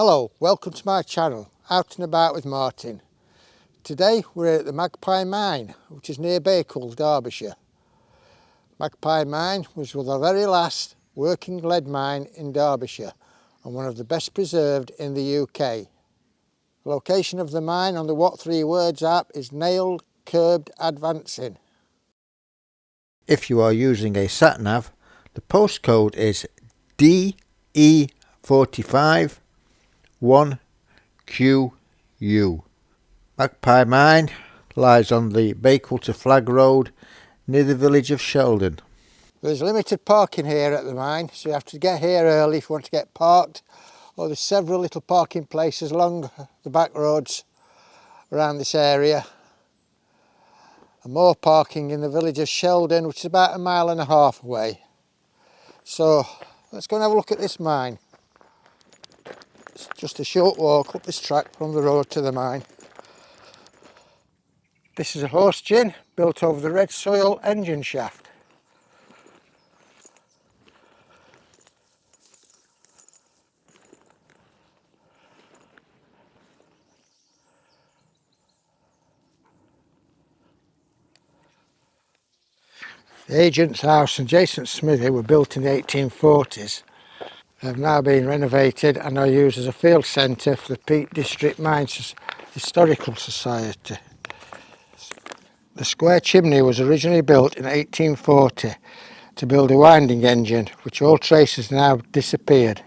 Hello, welcome to my channel, Out and About with Martin. Today we're at the Magpie mine, which is near Bakewell, Derbyshire. Magpie mine was the very last working lead mine in Derbyshire and one of the best preserved in the UK. The location of the mine on the What 3 Words app is nailed, curbed, advancing. If you are using a sat-nav, the postcode is DE45 1QU. Magpie Mine lies on the Bakewell to Flag Road near the village of Sheldon. There's limited parking here at the mine, so you have to get here early if you want to get parked, or there's several little parking places along the back roads around this area, and more parking in the village of Sheldon, which is about 1.5 miles away. So let's go and have a look at this mine. It's just a short walk up this track from the road to the mine. This is a horse gin built over the red soil engine shaft. The agent's house and adjacent smithy were built in the 1840s. They have now been renovated and are used as a field centre for the Peak District Mines Historical Society. The square chimney was originally built in 1840 to build a winding engine, which all traces now disappeared.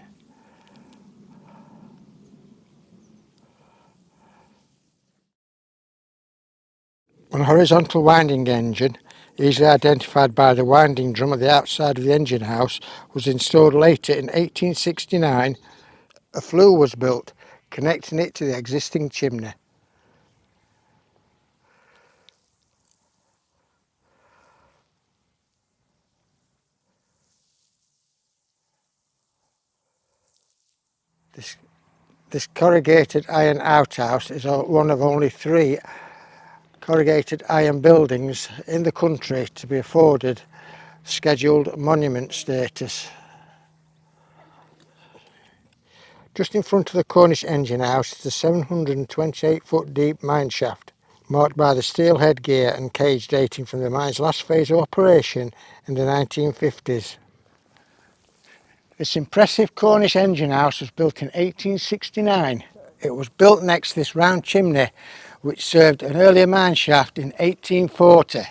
One horizontal winding engine, easily identified by the winding drum at the outside of the engine house, was installed later in 1869. A flue was built, connecting it to the existing chimney. This corrugated iron outhouse is one of only 3 corrugated iron buildings in the country to be afforded scheduled monument status. Just in front of the Cornish engine house is the 728-foot deep mine shaft, marked by the steel headgear and cage dating from the mine's last phase of operation in the 1950s. This impressive Cornish engine house was built in 1869. It was built next to this round chimney which served an earlier mine shaft in 1840.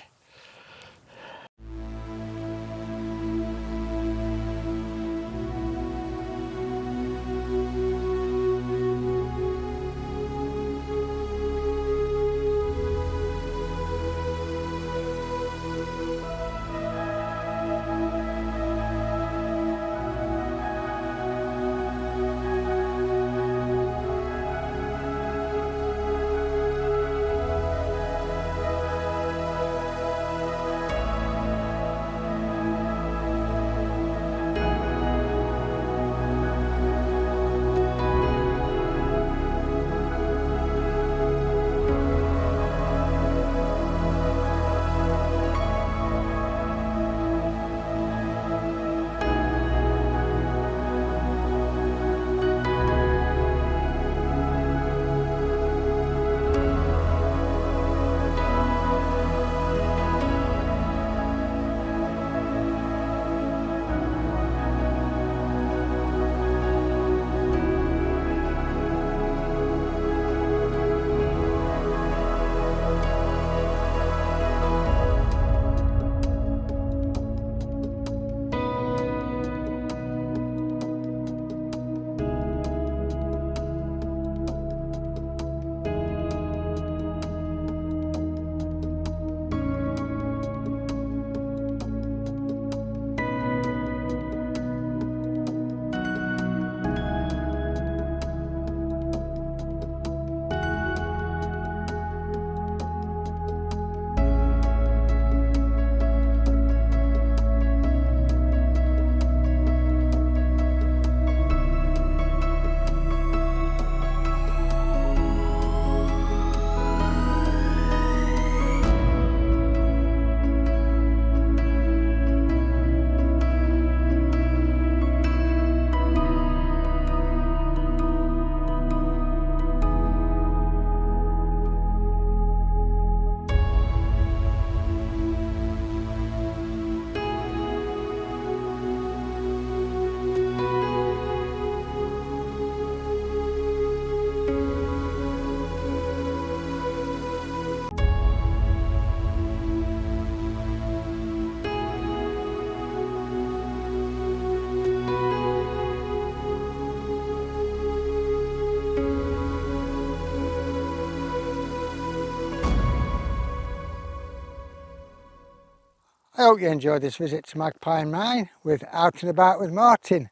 I hope you enjoyed this visit to Magpie and Mine with Out and About with Martin.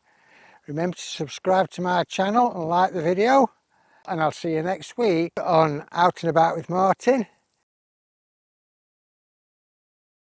Remember to subscribe to my channel and like the video, and I'll see you next week on Out and About with Martin.